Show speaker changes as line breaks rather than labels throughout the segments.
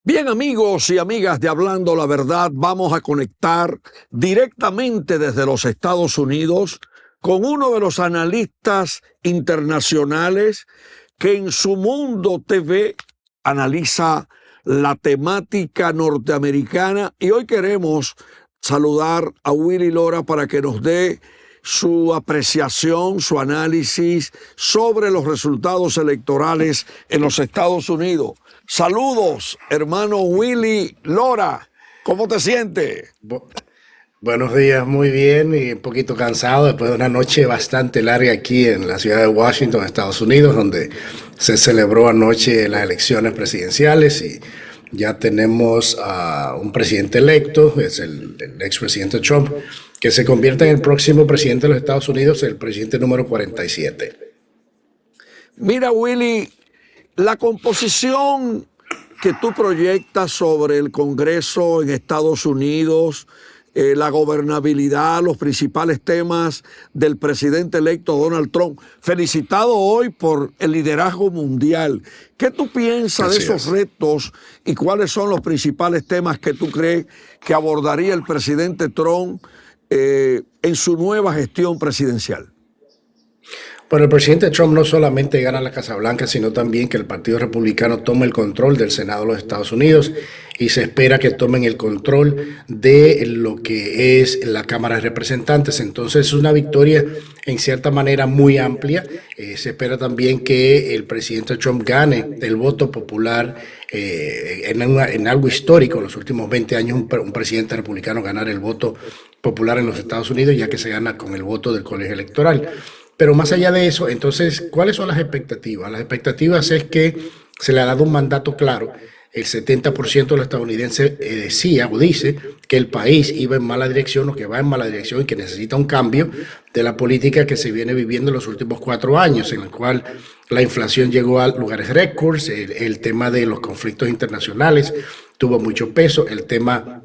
Bien, amigos y amigas de Hablando la Verdad, vamos a conectar directamente desde los Estados Unidos con uno de los analistas internacionales que en su Mundo TV analiza la temática norteamericana, y hoy queremos saludar a Willy Lora para que nos dé su apreciación, su análisis sobre los resultados electorales en los Estados Unidos. Saludos, hermano Willy Lora. ¿Cómo te sientes?
Buenos días, muy bien y un poquito cansado después de una noche bastante larga aquí en la ciudad de Washington, Estados Unidos, donde se celebró anoche las elecciones presidenciales y ya tenemos a un presidente electo, es el expresidente Trump, que se convierte en el próximo presidente de los Estados Unidos, el presidente número 47.
Mira, Willy, la composición que tú proyectas sobre el Congreso en Estados Unidos, la gobernabilidad, los principales temas del presidente electo Donald Trump, felicitado hoy por el liderazgo mundial. ¿Qué tú piensas de esos retos y cuáles son los principales temas que tú crees que abordaría el presidente Trump en su nueva gestión presidencial?
Bueno, el presidente Trump no solamente gana la Casa Blanca, sino también que el Partido Republicano tome el control del Senado de los Estados Unidos y se espera que tomen el control de lo que es la Cámara de Representantes. Entonces es una victoria en cierta manera muy amplia. Se espera también que el presidente Trump gane el voto popular en algo histórico. En los últimos 20 años un presidente republicano ganar el voto popular en los Estados Unidos, ya que se gana con el voto del colegio electoral. Pero más allá de eso, entonces, ¿cuáles son las expectativas? Las expectativas es que se le ha dado un mandato claro. El 70% de los estadounidenses decía o dice que el país iba en mala dirección o que va en mala dirección y que necesita un cambio de la política que se viene viviendo en los últimos 4 años, en el cual la inflación llegó a lugares récords, el tema de los conflictos internacionales tuvo mucho peso, el tema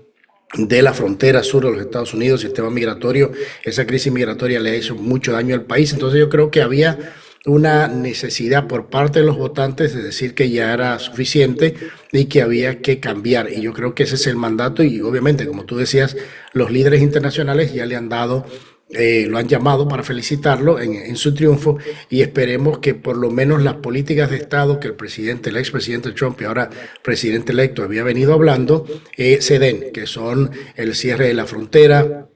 de la frontera sur de los Estados Unidos, el tema migratorio, esa crisis migratoria le ha hecho mucho daño al país. Entonces yo creo que había una necesidad por parte de los votantes de decir que ya era suficiente y que había que cambiar. Y yo creo que ese es el mandato y obviamente, como tú decías, los líderes internacionales ya le han dado lo han llamado para felicitarlo en su triunfo y esperemos que por lo menos las políticas de Estado que el expresidente Trump y ahora presidente electo había venido hablando se den, que son el cierre de la frontera,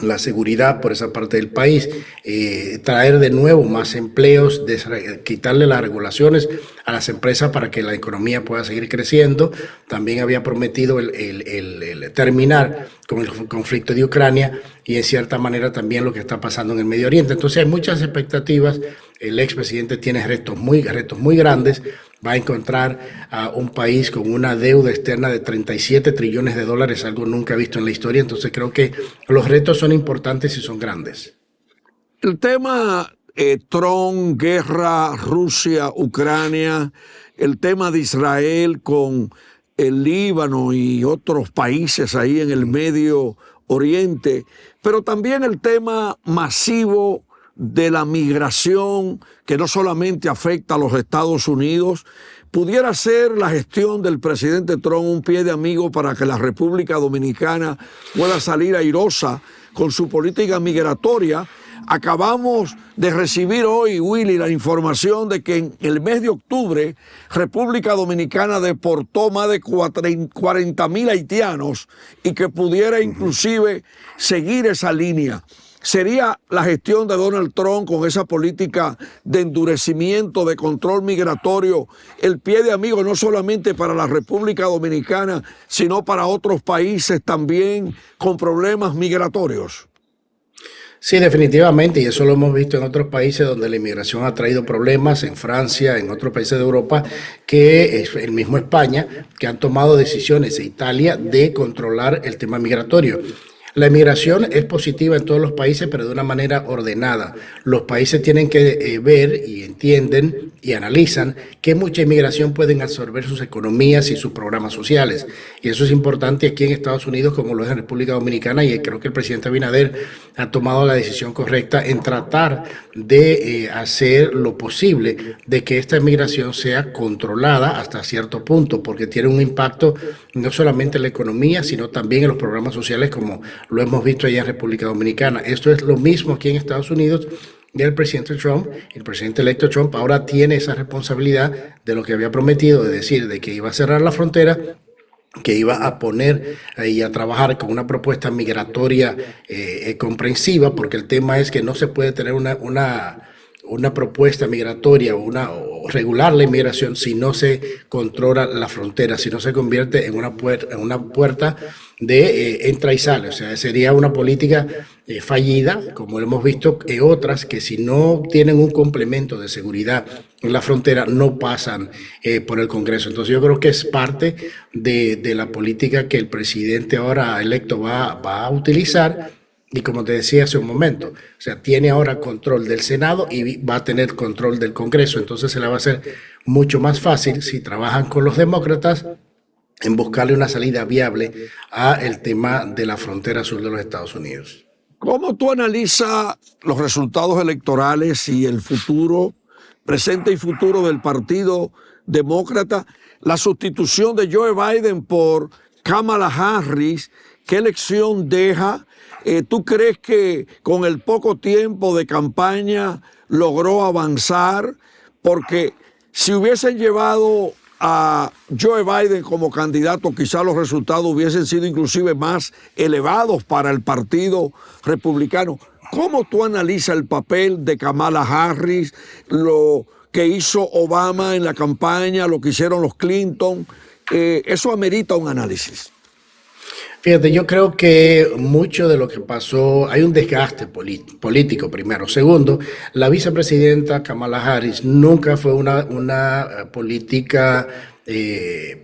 la seguridad por esa parte del país, traer de nuevo más empleos, quitarle las regulaciones a las empresas para que la economía pueda seguir creciendo. También había prometido el terminar con el conflicto de Ucrania y en cierta manera también lo que está pasando en el Medio Oriente. Entonces hay muchas expectativas. El expresidente tiene retos muy grandes. Va a encontrar a un país con una deuda externa de 37 trillones de dólares, algo nunca visto en la historia. Entonces creo que los retos son importantes y son grandes.
El tema Trump, guerra, Rusia, Ucrania, el tema de Israel con el Líbano y otros países ahí en el Medio Oriente, pero también el tema masivo de la migración que no solamente afecta a los Estados Unidos. ¿Pudiera ser la gestión del presidente Trump un pie de amigo para que la República Dominicana pueda salir airosa con su política migratoria? Acabamos de recibir hoy, Willy, la información de que en el mes de octubre República Dominicana deportó más de 40,000 haitianos y que pudiera inclusive seguir esa línea. ¿Sería la gestión de Donald Trump con esa política de endurecimiento, de control migratorio, el pie de amigo no solamente para la República Dominicana, sino para otros países también con problemas migratorios?
Sí, definitivamente, y eso lo hemos visto en otros países donde la inmigración ha traído problemas, en Francia, en otros países de Europa, que es el mismo España, que han tomado decisiones, e Italia, de controlar el tema migratorio. La inmigración es positiva en todos los países, pero de una manera ordenada. Los países tienen que ver y entienden y analizan que mucha inmigración pueden absorber sus economías y sus programas sociales. Y eso es importante aquí en Estados Unidos como lo es en República Dominicana, y creo que el presidente Abinader ha tomado la decisión correcta en tratar de hacer lo posible de que esta inmigración sea controlada hasta cierto punto, porque tiene un impacto no solamente en la economía, sino también en los programas sociales, como lo hemos visto allá en República Dominicana. Esto es lo mismo aquí en Estados Unidos. El presidente Trump, el presidente electo Trump, ahora tiene esa responsabilidad de lo que había prometido, de decir de que iba a cerrar la frontera, que iba a poner y a trabajar con una propuesta migratoria comprensiva, porque el tema es que no se puede tener una propuesta migratoria o regular la inmigración si no se controla la frontera, si no se convierte en una puerta de entra y sale. O sea, sería una política fallida, como hemos visto en otras, que si no tienen un complemento de seguridad en la frontera no pasan por el Congreso. Entonces yo creo que es parte de la política que el presidente ahora electo va a utilizar. Y como te decía hace un momento, o sea, tiene ahora control del Senado y va a tener control del Congreso. Entonces se le va a hacer mucho más fácil si trabajan con los demócratas en buscarle una salida viable a el tema de la frontera sur de los Estados Unidos.
¿Cómo tú analizas los resultados electorales y el futuro, presente y futuro del Partido Demócrata? La sustitución de Joe Biden por Kamala Harris, ¿qué elección deja? ¿Tú crees que con el poco tiempo de campaña logró avanzar? Porque si hubiesen llevado a Joe Biden como candidato, quizás los resultados hubiesen sido inclusive más elevados para el Partido Republicano. ¿Cómo tú analizas el papel de Kamala Harris, lo que hizo Obama en la campaña, lo que hicieron los Clinton? Eso amerita un análisis.
Fíjate, yo creo que mucho de lo que pasó, hay un desgaste político primero. Segundo, la vicepresidenta Kamala Harris nunca fue una política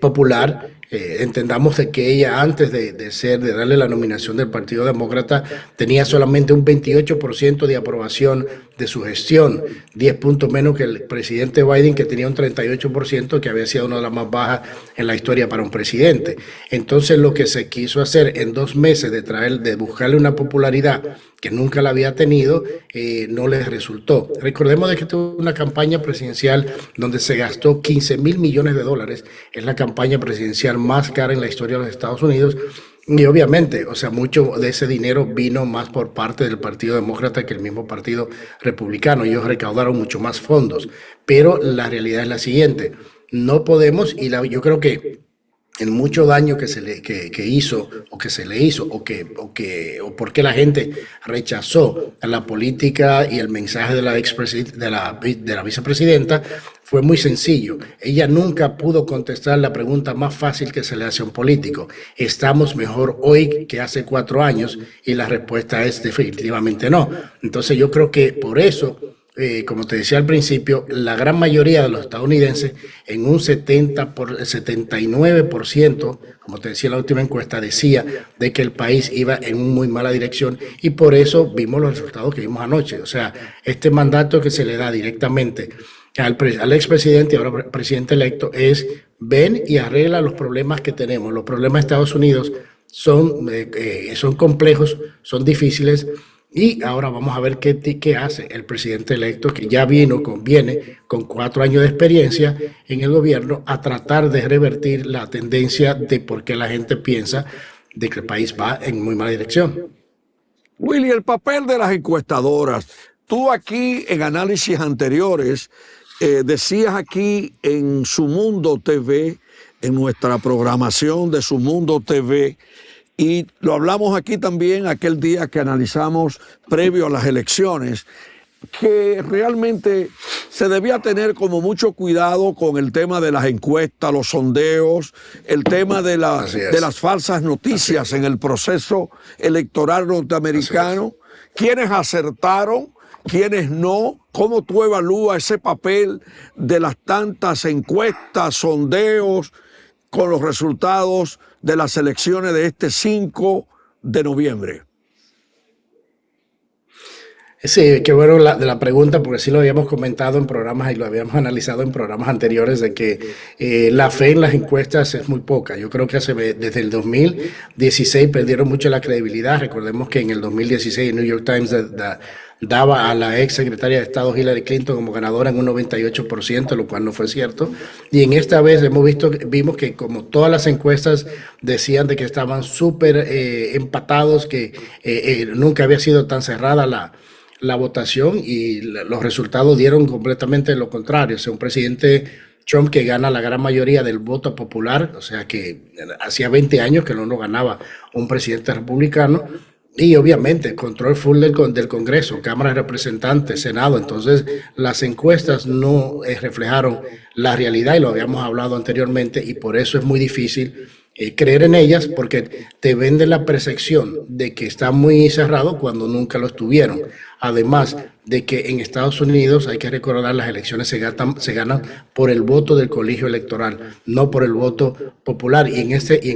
popular. Entendamos de que ella antes de darle la nominación del Partido Demócrata tenía solamente un 28% de aprobación de su gestión, 10 puntos menos que el presidente Biden, que tenía un 38%, que había sido una de las más bajas en la historia para un presidente. Entonces lo que se quiso hacer en 2 meses de buscarle una popularidad que nunca la había tenido, no les resultó. Recordemos de que tuvo una campaña presidencial donde se gastó $15,000 millones. Es la campaña presidencial más cara en la historia de los Estados Unidos. Y obviamente, o sea, mucho de ese dinero vino más por parte del Partido Demócrata que el mismo Partido Republicano. Ellos recaudaron mucho más fondos. Pero la realidad es la siguiente: no podemos, yo creo que en mucho daño que hizo o que se le hizo o porque la gente rechazó la política y el mensaje de la vicepresidenta, fue muy sencillo. Ella nunca pudo contestar la pregunta más fácil que se le hace a un político: ¿estamos mejor hoy que hace 4 años? Y la respuesta es definitivamente no. Entonces yo creo que por eso, como te decía al principio, la gran mayoría de los estadounidenses, en un 79%, como te decía la última encuesta, decía de que el país iba en una muy mala dirección, y por eso vimos los resultados que vimos anoche. O sea, este mandato que se le da directamente al expresidente y ahora presidente electo es: ven y arregla los problemas que tenemos. Los problemas de Estados Unidos son complejos, son difíciles. Y ahora vamos a ver qué hace el presidente electo, que ya viene con 4 años de experiencia en el gobierno, a tratar de revertir la tendencia de por qué la gente piensa de que el país va en muy mala dirección.
Willy, el papel de las encuestadoras. Tú aquí en análisis anteriores decías aquí en Su Mundo TV, en nuestra programación de Su Mundo TV, y lo hablamos aquí también aquel día que analizamos previo a las elecciones, que realmente se debía tener como mucho cuidado con el tema de las encuestas, los sondeos, el tema de las falsas noticias en el proceso electoral norteamericano, quiénes acertaron, quiénes no. ¿Cómo tú evalúas ese papel de las tantas encuestas, sondeos, con los resultados de las elecciones de este 5 de noviembre?
Sí, qué bueno de la pregunta, porque sí lo habíamos comentado en programas y lo habíamos analizado en programas anteriores, de que la fe en las encuestas es muy poca. Yo creo que desde el 2016 perdieron mucho la credibilidad. Recordemos que en el 2016 el New York Times daba a la ex secretaria de Estado Hillary Clinton como ganadora en un 98%, lo cual no fue cierto. Y en esta vez vimos que como todas las encuestas decían de que estaban súper empatados, que nunca había sido tan cerrada la votación, y los resultados dieron completamente lo contrario. O sea, un presidente Trump que gana la gran mayoría del voto popular, o sea que hacía 20 años que no lo ganaba un presidente republicano, y obviamente control full del Congreso, Cámara de Representantes, Senado. Entonces las encuestas no reflejaron la realidad, y lo habíamos hablado anteriormente, y por eso es muy difícil creer en ellas, porque te venden la percepción de que está muy cerrado cuando nunca lo estuvieron. Además de que en Estados Unidos, hay que recordar, las elecciones se ganan por el voto del colegio electoral, no por el voto popular. Y en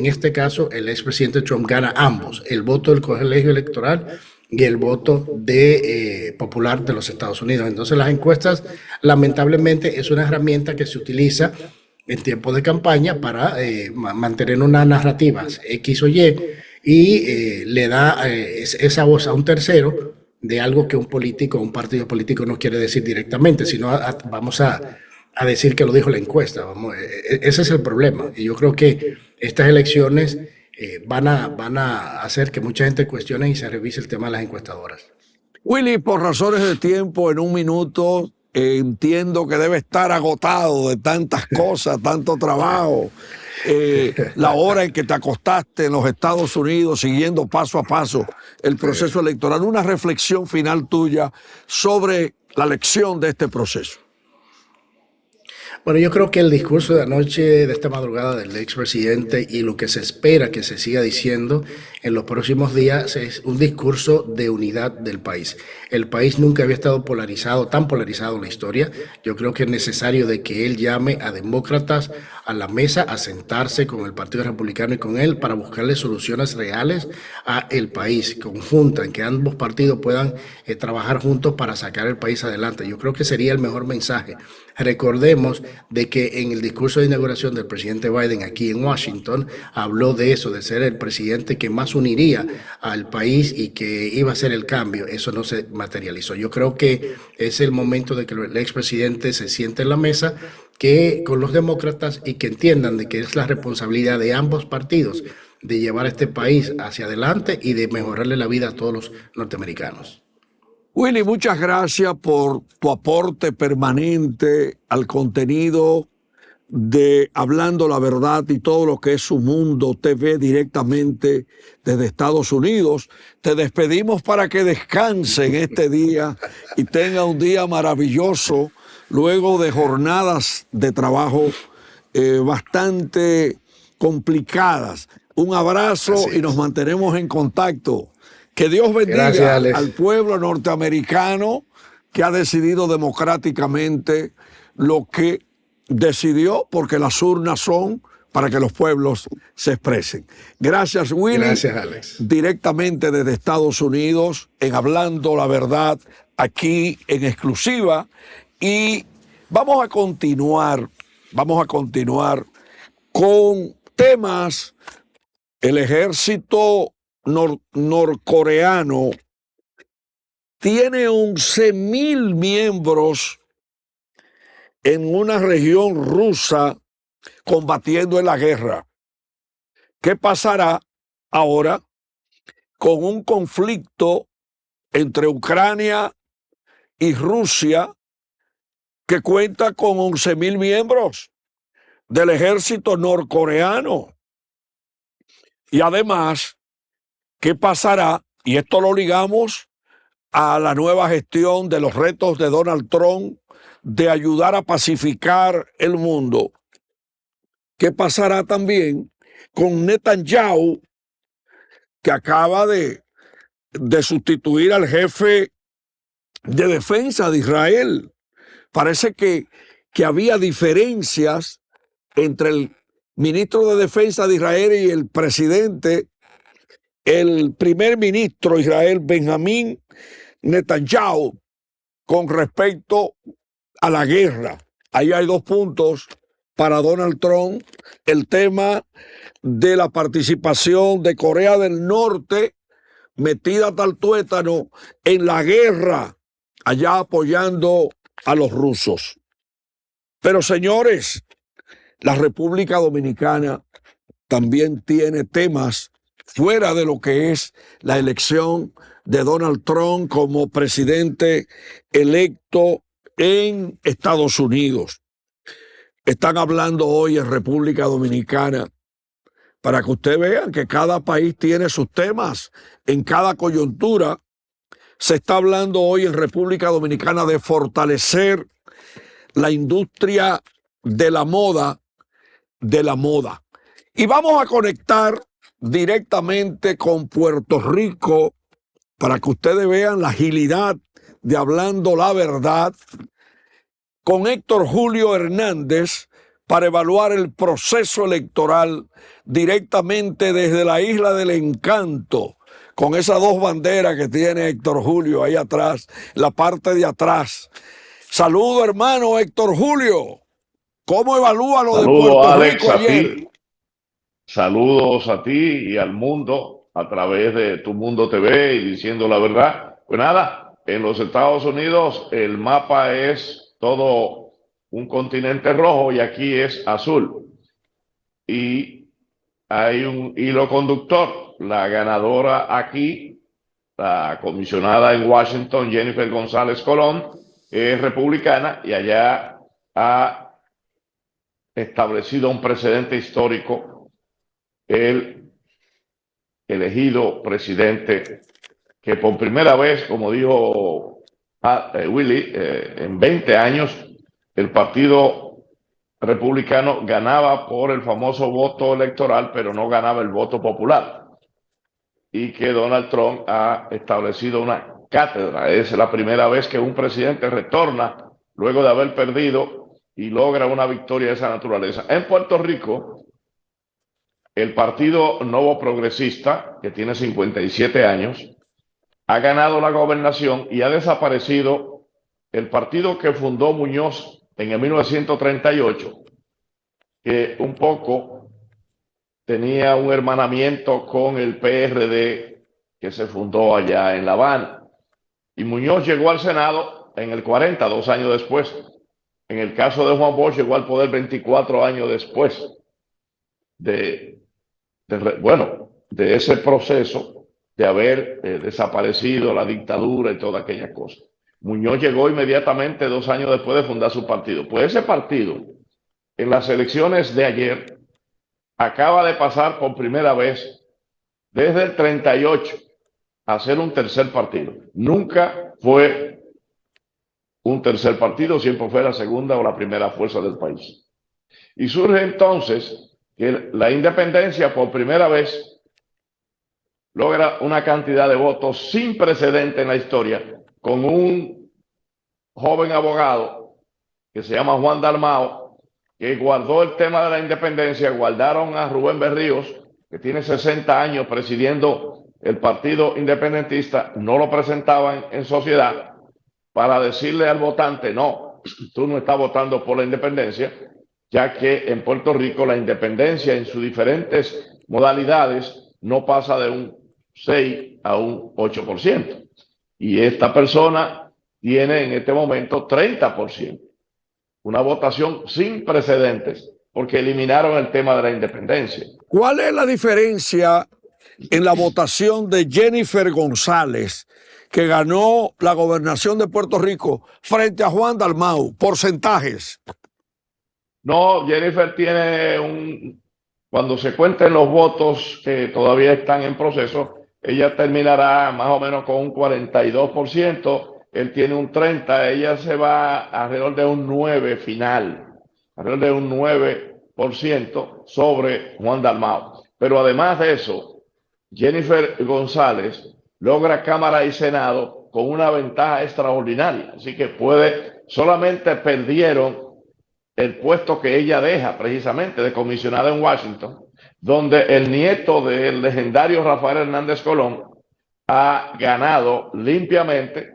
este caso, el expresidente Trump gana ambos, el voto del colegio electoral y el voto popular de los Estados Unidos. Entonces las encuestas, lamentablemente, es una herramienta que se utiliza en tiempos de campaña para mantener unas narrativas X o y le da esa voz a un tercero de algo que un político, un partido político no quiere decir directamente, sino vamos a decir que lo dijo la encuesta. Ese es el problema. Y yo creo que estas elecciones van a hacer que mucha gente cuestione y se revise el tema de las encuestadoras.
Willy, por razones de tiempo, en un minuto, entiendo que debe estar agotado de tantas cosas, tanto trabajo. La hora en que te acostaste en los Estados Unidos siguiendo paso a paso el proceso electoral. Una reflexión final tuya sobre la lección de este proceso.
Bueno, yo creo que el discurso de anoche, de esta madrugada del expresidente, y lo que se espera que se siga diciendo en los próximos días, es un discurso de unidad del país. El país nunca había estado polarizado, tan polarizado en la historia. Yo creo que es necesario de que él llame a demócratas a la mesa, a sentarse con el Partido Republicano y con él para buscarle soluciones reales a el país, conjunta, en que ambos partidos puedan trabajar juntos para sacar el país adelante. Yo creo que sería el mejor mensaje. Recordemos de que en el discurso de inauguración del presidente Biden aquí en Washington habló de eso, de ser el presidente que más uniría al país y que iba a hacer el cambio. Eso no se materializó. Yo creo que es el momento de que el expresidente se siente en la mesa con los demócratas, y que entiendan de que es la responsabilidad de ambos partidos de llevar a este país hacia adelante y de mejorarle la vida a todos los norteamericanos.
Willy, muchas gracias por tu aporte permanente al contenido de Hablando la Verdad y todo lo que es Su Mundo TV directamente desde Estados Unidos. Te despedimos para que descanse en este día y tenga un día maravilloso luego de jornadas de trabajo bastante complicadas. Un abrazo y nos mantenemos en contacto. Que Dios bendiga al pueblo norteamericano que ha decidido democráticamente lo que decidió, porque las urnas son para que los pueblos se expresen. Gracias, Willy.
Gracias, Alex.
Directamente desde Estados Unidos, en Hablando la Verdad, aquí en exclusiva. Y vamos a continuar con temas. El ejército norcoreano tiene 11,000 miembros en una región rusa combatiendo en la guerra. ¿Qué pasará ahora con un conflicto entre Ucrania y Rusia que cuenta con 11,000 miembros del ejército norcoreano? Y además, ¿qué pasará? Y esto lo ligamos a la nueva gestión de los retos de Donald Trump de ayudar a pacificar el mundo. ¿Qué pasará también con Netanyahu, que acaba de sustituir al jefe de defensa de Israel? Parece que había diferencias entre el ministro de Defensa de Israel y el presidente. El primer ministro de Israel, Benjamín Netanyahu con respecto a la guerra. Ahí hay 2 puntos para Donald Trump. El tema de la participación de Corea del Norte metida tal tuétano en la guerra, allá apoyando a los rusos. Pero señores, la República Dominicana también tiene temas fuera de lo que es la elección de Donald Trump como presidente electo en Estados Unidos. Están hablando hoy en República Dominicana, para que ustedes vean que cada país tiene sus temas en cada coyuntura. Se está hablando hoy en República Dominicana de fortalecer la industria de la moda, Y vamos a conectar directamente con Puerto Rico para que ustedes vean la agilidad de Hablando la Verdad con Héctor Julio Hernández para evaluar el proceso electoral directamente desde la Isla del Encanto, con esas 2 banderas que tiene Héctor Julio ahí atrás, la parte de atrás. Saludo, hermano Héctor Julio. ¿Cómo evalúa lo de Puerto
Alex,
Rico ayer?
Saludos a ti y al mundo a través de Tu Mundo TV y Diciendo la Verdad. Pues nada, en los Estados Unidos el mapa es todo un continente rojo y aquí es azul. Y hay un hilo conductor. La ganadora aquí, la comisionada en Washington, Jennifer González Colón, es republicana y allá ha establecido un precedente histórico, el elegido presidente que por primera vez, como dijo Willy, en 20 años el partido republicano ganaba por el famoso voto electoral, pero no ganaba el voto popular, y que Donald Trump ha establecido una cátedra. Es la primera vez que un presidente retorna luego de haber perdido y logra una victoria de esa naturaleza. En Puerto Rico, el Partido Nuevo Progresista, que tiene 57 años, ha ganado la gobernación y ha desaparecido el partido que fundó Muñoz en el 1938, que un poco tenía un hermanamiento con el PRD que se fundó allá en La Habana. Y Muñoz llegó al Senado en el 40, 2 años después. En el caso de Juan Bosch llegó al poder 24 años después de ese proceso de haber desaparecido la dictadura y toda aquella cosa. Muñoz llegó inmediatamente 2 años después de fundar su partido. Pues ese partido, en las elecciones de ayer, acaba de pasar por primera vez desde el 38 a ser un tercer partido. Nunca fue un tercer partido, siempre fue la segunda o la primera fuerza del país. Y surge entonces que la independencia por primera vez logra una cantidad de votos sin precedente en la historia, con un joven abogado que se llama Juan Dalmao, que guardó el tema de la independencia. Guardaron a Rubén Berríos, que tiene 60 años presidiendo el partido independentista, no lo presentaban en sociedad, para decirle al votante: no, tú no estás votando por la independencia, ya que en Puerto Rico la independencia en sus diferentes modalidades no pasa de un 6 a un 8%. Y esta persona tiene en este momento 30%. Una votación sin precedentes, porque eliminaron el tema de la independencia.
¿Cuál es la diferencia en la votación de Jennifer González, que ganó la gobernación de Puerto Rico, frente a Juan Dalmau? Porcentajes.
No, Jennifer tiene cuando se cuenten los votos que todavía están en proceso, ella terminará más o menos con un 42%, él tiene un 30%, ella se va alrededor de un 9% final, alrededor de un 9% sobre Juan Dalmau. Pero además de eso, Jennifer González logra Cámara y Senado con una ventaja extraordinaria. Así que solamente perdieron el puesto que ella deja precisamente de comisionada en Washington, donde el nieto del legendario Rafael Hernández Colón ha ganado limpiamente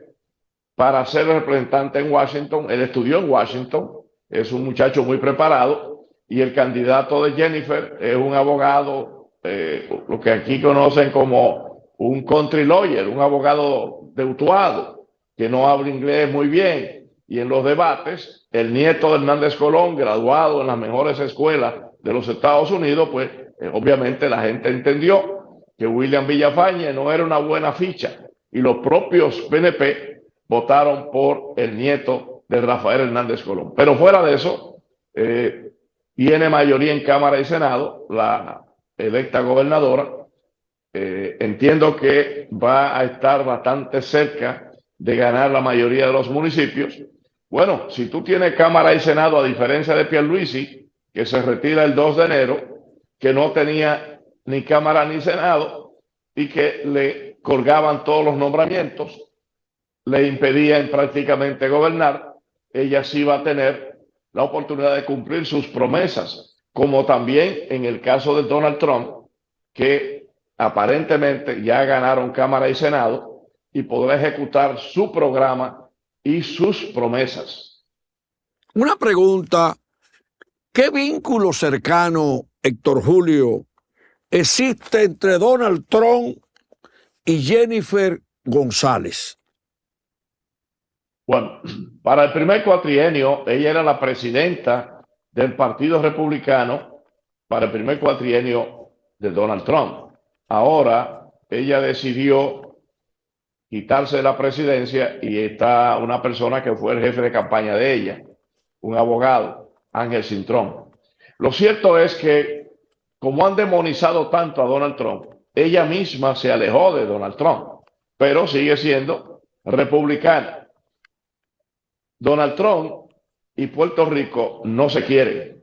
para ser representante en Washington. Él estudió en Washington, es un muchacho muy preparado, y el candidato de Jennifer es un abogado, lo que aquí conocen como un country lawyer, un abogado de Utuado, que no habla inglés muy bien. Y en los debates, el nieto de Hernández Colón, graduado en las mejores escuelas de los Estados Unidos, pues obviamente la gente entendió que William Villafañe no era una buena ficha, y los propios PNP votaron por el nieto de Rafael Hernández Colón. Pero fuera de eso, tiene mayoría en Cámara y Senado, la electa gobernadora. Entiendo que va a estar bastante cerca de ganar la mayoría de los municipios. Bueno, si tú tienes Cámara y Senado, a diferencia de Pierluisi, que se retira el 2 de enero, que no tenía ni Cámara ni Senado y que le colgaban todos los nombramientos, le impedían prácticamente gobernar, ella sí va a tener la oportunidad de cumplir sus promesas, como también en el caso de Donald Trump, que aparentemente ya ganaron Cámara y Senado y podrá ejecutar su programa y sus promesas.
Una pregunta, ¿qué vínculo cercano, Héctor Julio, existe entre Donald Trump y Jennifer González?
Bueno, para el primer cuatrienio, ella era la presidenta del Partido Republicano para el primer cuatrienio de Donald Trump. Ahora, ella decidió quitarse la presidencia y está una persona que fue el jefe de campaña de ella, un abogado, Ángel Cintrón. Lo cierto es que, como han demonizado tanto a Donald Trump, ella misma se alejó de Donald Trump, pero sigue siendo republicana. Donald Trump y Puerto Rico no se quieren.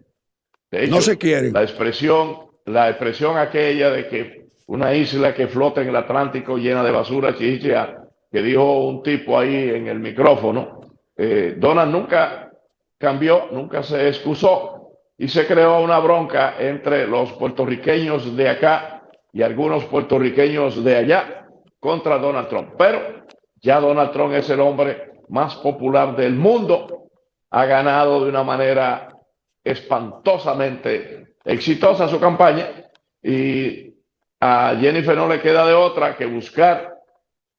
De hecho,
no se quieren.
La expresión aquella de que una isla que flota en el Atlántico llena de basura chichia, que dijo un tipo ahí en el micrófono, Donald nunca cambió, nunca se excusó, y se creó una bronca entre los puertorriqueños de acá y algunos puertorriqueños de allá contra Donald Trump. Pero ya Donald Trump es el hombre más popular del mundo, ha ganado de una manera espantosamente exitosa su campaña, y a Jennifer no le queda de otra que buscar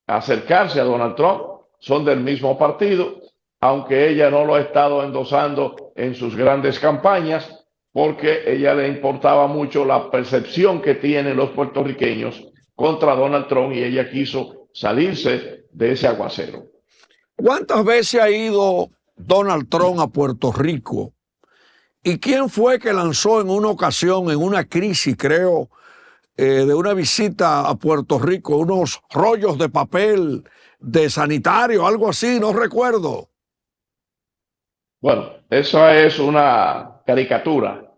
acercarse a Donald Trump. Son del mismo partido, aunque ella no lo ha estado endosando en sus grandes campañas, porque ella le importaba mucho la percepción que tienen los puertorriqueños contra Donald Trump, y ella quiso salirse de ese aguacero.
¿Cuántas veces ha ido Donald Trump a Puerto Rico? ¿Y quién fue que lanzó en una ocasión, en una crisis, creo, de una visita a Puerto Rico, unos rollos de papel de sanitario, algo así, no recuerdo?
Bueno, eso es una caricatura.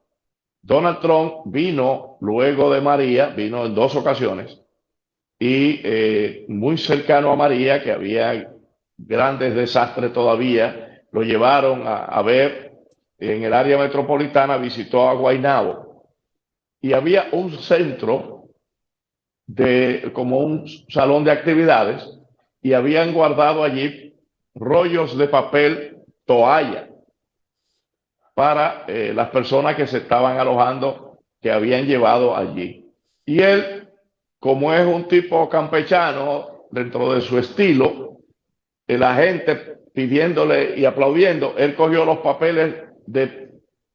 Donald Trump vino luego de María, vino en 2 ocasiones, y muy cercano a María, que había grandes desastres todavía, lo llevaron a ver en el área metropolitana, visitó a Guaynabo, y había un centro como un salón de actividades, y habían guardado allí rollos de papel toalla para las personas que se estaban alojando, que habían llevado allí. Y él, como es un tipo campechano dentro de su estilo, la gente pidiéndole y aplaudiendo, él cogió los papeles de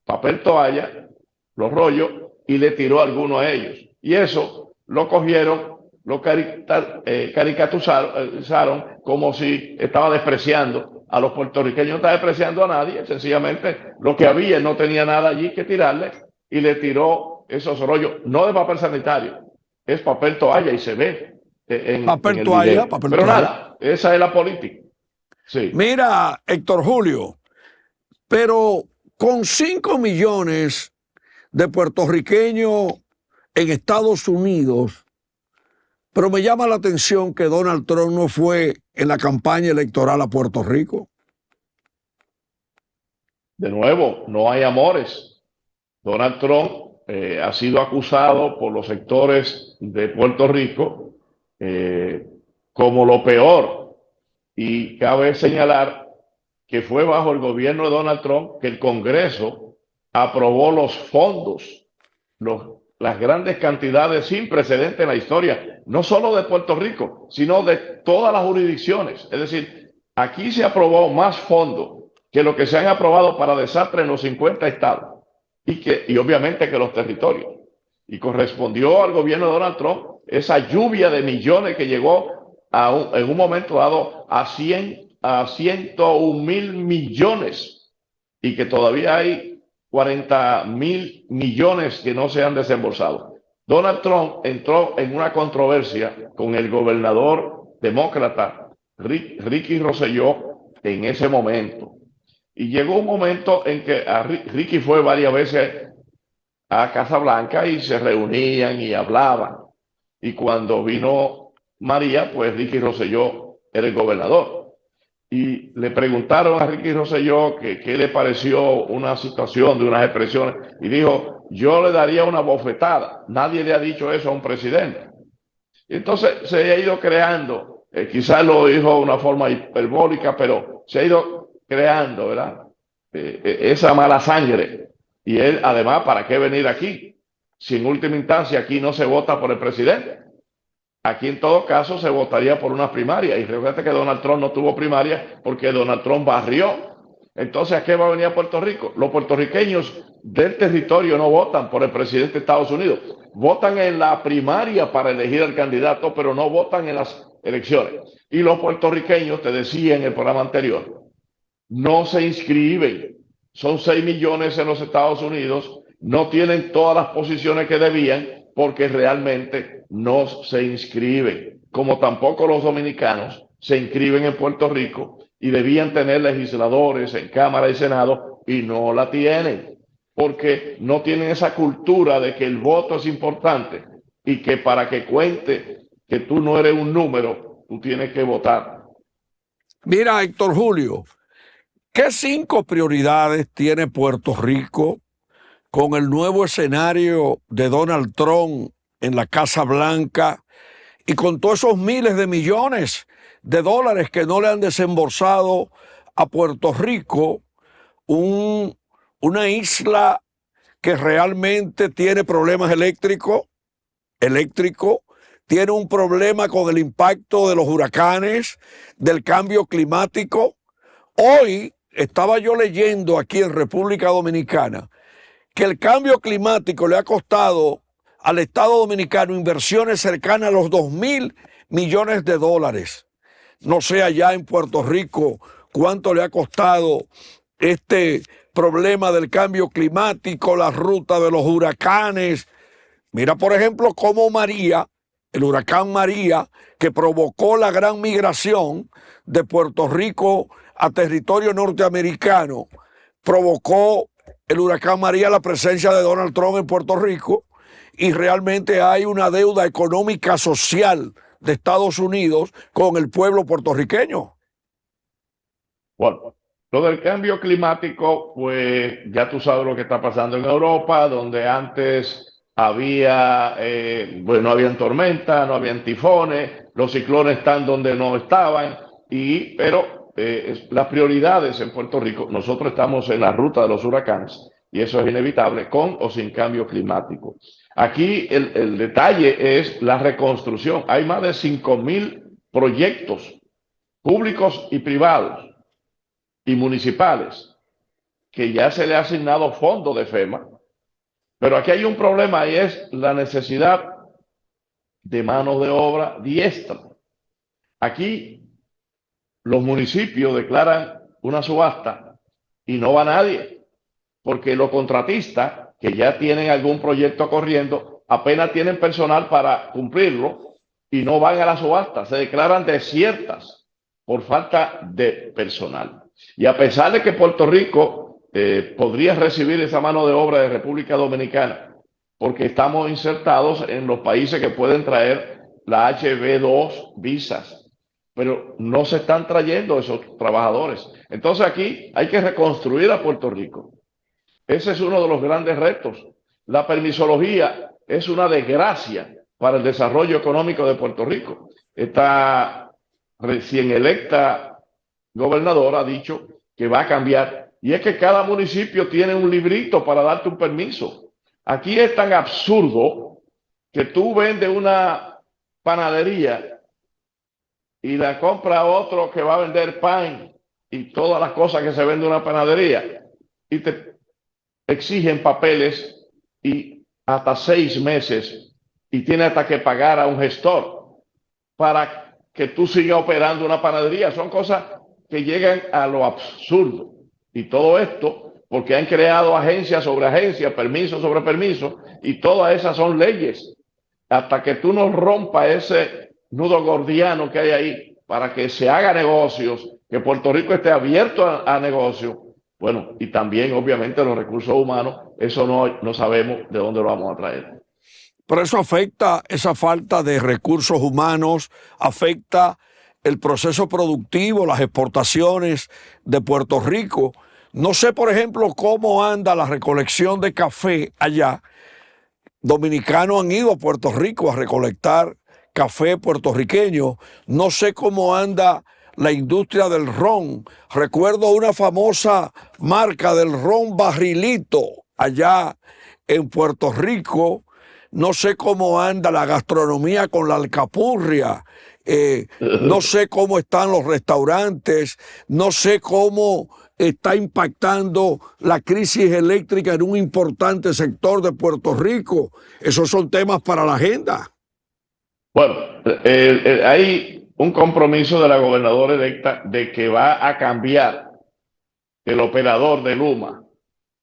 papel toalla, los rollos, y le tiró algunos a ellos. Y eso lo cogieron, lo caricaturizaron como si estaba despreciando a los puertorriqueños. No está despreciando a nadie, sencillamente lo que había, no tenía nada allí que tirarle, y le tiró esos rollos, no de papel sanitario, es papel toalla, y se ve en el video. Pero nada, esa es la política. Sí.
Mira, Héctor Julio, pero con 5 millones de puertorriqueños en Estados Unidos, pero me llama la atención que Donald Trump no fue en la campaña electoral a Puerto Rico.
De nuevo, no hay amores. Donald Trump ha sido acusado por los sectores de Puerto Rico como lo peor, Y cabe señalar que fue bajo el gobierno de Donald Trump que el Congreso aprobó los fondos, las grandes cantidades sin precedente en la historia, no solo de Puerto Rico, sino de todas las jurisdicciones. Es decir, aquí se aprobó más fondos que lo que se han aprobado para desastres en los 50 estados y obviamente que los territorios. Y correspondió al gobierno de Donald Trump esa lluvia de millones que llegó en un momento dado a 101.000 millones y que todavía hay 40.000 millones que no se han desembolsado. Donald Trump entró en una controversia con el gobernador demócrata Ricky Rosselló en ese momento. Y llegó un momento en que Ricky fue varias veces a Casa Blanca y se reunían y hablaban. Y cuando vino María, pues Ricky Rosselló era el gobernador. Y le preguntaron a Ricky Rosselló qué le pareció una situación de unas expresiones. Y dijo, yo le daría una bofetada. Nadie le ha dicho eso a un presidente. Y entonces se ha ido creando, quizás lo dijo de una forma hiperbólica, pero se ha ido creando, ¿verdad? Esa mala sangre. Y él, además, ¿para qué venir aquí? Si en última instancia aquí no se vota por el presidente. Aquí en todo caso se votaría por una primaria. Y recuerda que Donald Trump no tuvo primaria porque Donald Trump barrió. Entonces, ¿a qué va a venir a Puerto Rico? Los puertorriqueños del territorio no votan por el presidente de Estados Unidos. Votan en la primaria para elegir al candidato, pero no votan en las elecciones. Y los puertorriqueños, te decía en el programa anterior, no se inscriben. Son 6 millones en los Estados Unidos, no tienen todas las posiciones que debían porque realmente no se inscriben, como tampoco los dominicanos se inscriben en Puerto Rico y debían tener legisladores en Cámara y Senado y no la tienen, porque no tienen esa cultura de que el voto es importante y que para que cuente que tú no eres un número, tú tienes que votar.
Mira, Héctor Julio, ¿qué 5 prioridades tiene Puerto Rico con el nuevo escenario de Donald Trump en la Casa Blanca y con todos esos miles de millones de dólares que no le han desembolsado a Puerto Rico, una isla que realmente tiene problemas eléctricos, tiene un problema con el impacto de los huracanes, del cambio climático? Hoy estaba yo leyendo aquí en República Dominicana que el cambio climático le ha costado al Estado Dominicano inversiones cercanas a los 2.000 millones de dólares. No sé allá en Puerto Rico cuánto le ha costado este problema del cambio climático, la ruta de los huracanes. Mira, por ejemplo, cómo María, el huracán María, que provocó la gran migración de Puerto Rico a territorio norteamericano, provocó el huracán María la presencia de Donald Trump en Puerto Rico, y realmente hay una deuda económica social de Estados Unidos con el pueblo puertorriqueño.
Bueno, lo del cambio climático, pues ya tú sabes lo que está pasando en Europa, donde antes había, no habían tormentas, no habían tifones, los ciclones están donde no estaban, pero las prioridades en Puerto Rico, nosotros estamos en la ruta de los huracanes y eso es inevitable con o sin cambio climático. Aquí el detalle es la reconstrucción. Hay más de 5.000 proyectos públicos y privados y municipales que ya se le ha asignado fondos de FEMA, pero aquí hay un problema y es la necesidad de mano de obra diestra. Aquí los municipios declaran una subasta y no va nadie, porque los contratistas que ya tienen algún proyecto corriendo apenas tienen personal para cumplirlo y no van a la subasta, se declaran desiertas por falta de personal. Y a pesar de que Puerto Rico podría recibir esa mano de obra de República Dominicana, porque estamos insertados en los países que pueden traer la HB2 visas, pero no se están trayendo esos trabajadores. Entonces aquí hay que reconstruir a Puerto Rico. Ese es uno de los grandes retos. La permisología es una desgracia para el desarrollo económico de Puerto Rico. Esta recién electa gobernador ha dicho que va a cambiar. Y es que cada municipio tiene un librito para darte un permiso. Aquí es tan absurdo que tú vendes una panadería y la compra otro que va a vender pan y todas las cosas que se vende en una panadería y te exigen papeles y hasta 6 meses y tiene hasta que pagar a un gestor para que tú sigas operando una panadería. Son cosas que llegan a lo absurdo. Y todo esto porque han creado agencias sobre agencias, permisos sobre permisos, y todas esas son leyes. Hasta que tú no rompas ese nudo gordiano que hay ahí para que se haga negocios, que Puerto Rico esté abierto a negocios. Bueno, y también obviamente los recursos humanos, eso no sabemos de dónde lo vamos a traer.
Pero eso afecta, esa falta de recursos humanos, afecta el proceso productivo, las exportaciones de Puerto Rico. No sé, por ejemplo, cómo anda la recolección de café allá. Dominicanos han ido a Puerto Rico a recolectar café puertorriqueño. No sé cómo anda la industria del ron. Recuerdo una famosa marca del ron Barrilito allá en Puerto Rico. No sé cómo anda la gastronomía con la alcapurria. No sé cómo están los restaurantes. No sé cómo está impactando la crisis eléctrica en un importante sector de Puerto Rico. Esos son temas para la agenda.
Bueno, hay un compromiso de la gobernadora electa de que va a cambiar el operador de Luma,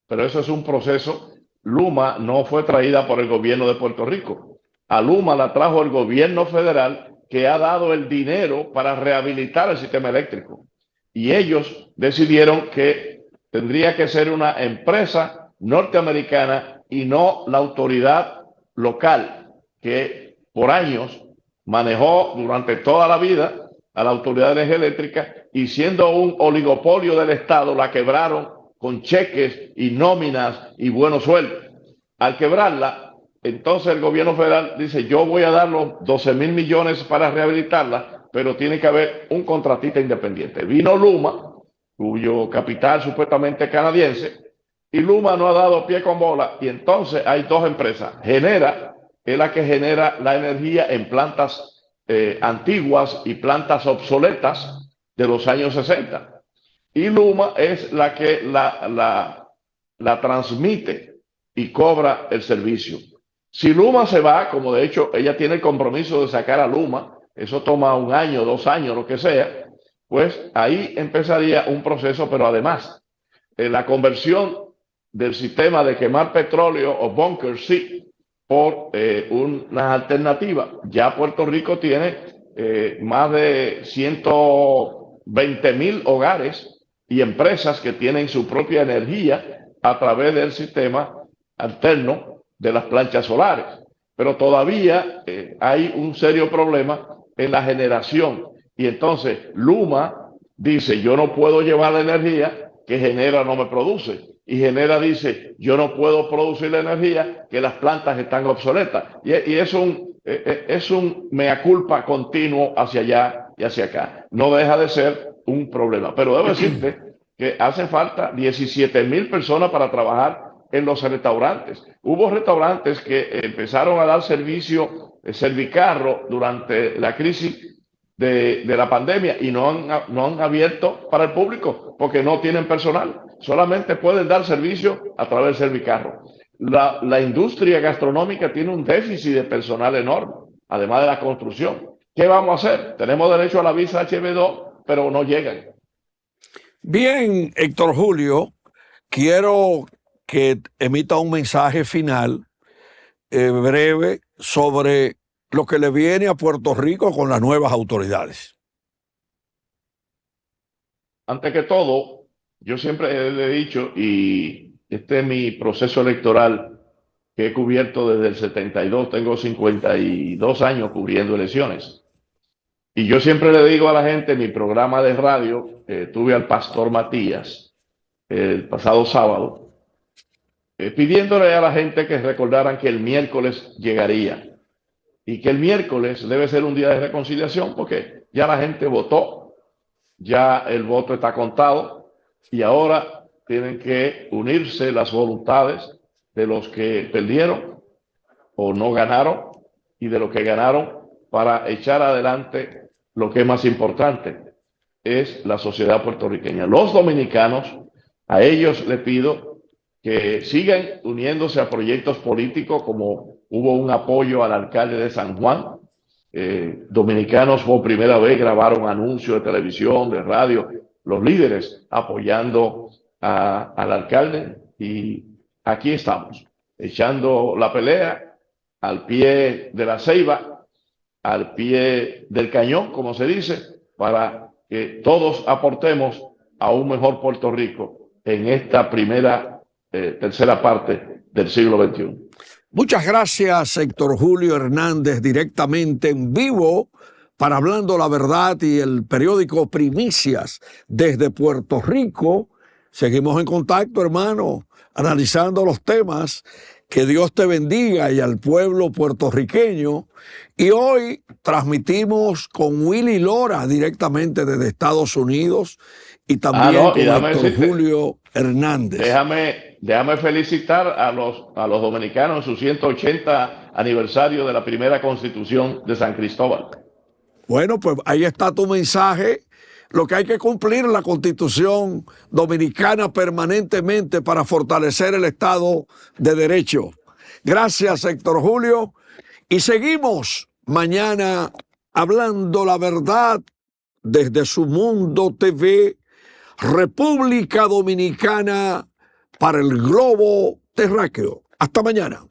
pero eso es un proceso. Luma no fue traída por el gobierno de Puerto Rico. A Luma la trajo el gobierno federal, que ha dado el dinero para rehabilitar el sistema eléctrico. Y ellos decidieron que tendría que ser una empresa norteamericana y no la autoridad local, que por años manejó durante toda la vida a la Autoridad de Energía Eléctrica, y siendo un oligopolio del Estado, la quebraron con cheques y nóminas y buenos sueldos. Al quebrarla, entonces el gobierno federal dice: yo voy a dar los 12,000 millones para rehabilitarla, pero tiene que haber un contratista independiente. Vino Luma, cuyo capital supuestamente es canadiense, y Luma no ha dado pie con bola, y entonces hay dos empresas. Genera es la que genera la energía en plantas antiguas y plantas obsoletas de los años 60. Y Luma es la que la transmite y cobra el servicio. Si Luma se va, como de hecho ella tiene el compromiso de sacar a Luma, eso toma 1 año, 2 años, lo que sea, pues ahí empezaría un proceso. Pero además, la conversión del sistema de quemar petróleo o bunkers, sí, por una alternativa. Ya Puerto Rico tiene más de 120,000 hogares y empresas que tienen su propia energía a través del sistema alterno de las planchas solares. Pero todavía hay un serio problema en la generación. Y entonces Luma dice: yo no puedo llevar la energía que Genera no me produce. Y Genera dice: yo no puedo producir la energía que las plantas están obsoletas. Y es un mea culpa continuo hacia allá y hacia acá. No deja de ser un problema. Pero debo decirte que hacen falta 17,000 personas para trabajar en los restaurantes. Hubo restaurantes que empezaron a dar servicio Servicarro durante la crisis de la pandemia, y no han abierto para el público porque no tienen personal. Solamente pueden dar servicio a través del Servicarro. La industria gastronómica tiene un déficit de personal enorme, además de la construcción. ¿Qué vamos a hacer? Tenemos derecho a la visa H-2, pero no llegan.
Bien, Héctor Julio, quiero que emita un mensaje final breve sobre lo que le viene a Puerto Rico con las nuevas autoridades.
Antes que todo, yo siempre le he dicho, y este es mi proceso electoral que he cubierto desde el 72, tengo 52 años cubriendo elecciones. Y yo siempre le digo a la gente, en mi programa de radio, tuve al pastor Matías el pasado sábado, pidiéndole a la gente que recordaran que el miércoles llegaría, y que el miércoles debe ser un día de reconciliación porque ya la gente votó ya el voto está contado y ahora tienen que unirse las voluntades de los que perdieron o no ganaron y de los que ganaron para echar adelante lo que es más importante, es la sociedad puertorriqueña. Los dominicanos, a ellos les pido que sigan uniéndose a proyectos políticos, como hubo un apoyo al alcalde de San Juan. Dominicanos por primera vez grabaron anuncios de televisión, de radio, los líderes apoyando al alcalde, y aquí estamos, echando la pelea al pie de la ceiba, al pie del cañón, como se dice, para que todos aportemos a un mejor Puerto Rico en esta tercera parte del siglo XXI.
Muchas gracias, Héctor Julio Hernández, directamente en vivo para Hablando la Verdad y el periódico Primicias desde Puerto Rico. Seguimos en contacto, hermano, analizando los temas. Que Dios te bendiga y al pueblo puertorriqueño. Y hoy transmitimos con Willy Lora directamente desde Estados Unidos y también con Héctor Julio Hernández.
Déjame felicitar a los dominicanos en su 180 aniversario de la primera Constitución de San Cristóbal.
Bueno, pues ahí está tu mensaje. Lo que hay que cumplir la Constitución Dominicana permanentemente para fortalecer el Estado de Derecho. Gracias, Héctor Julio. Y seguimos mañana Hablando la Verdad desde Su Mundo TV, República Dominicana para el globo terráqueo. Hasta mañana.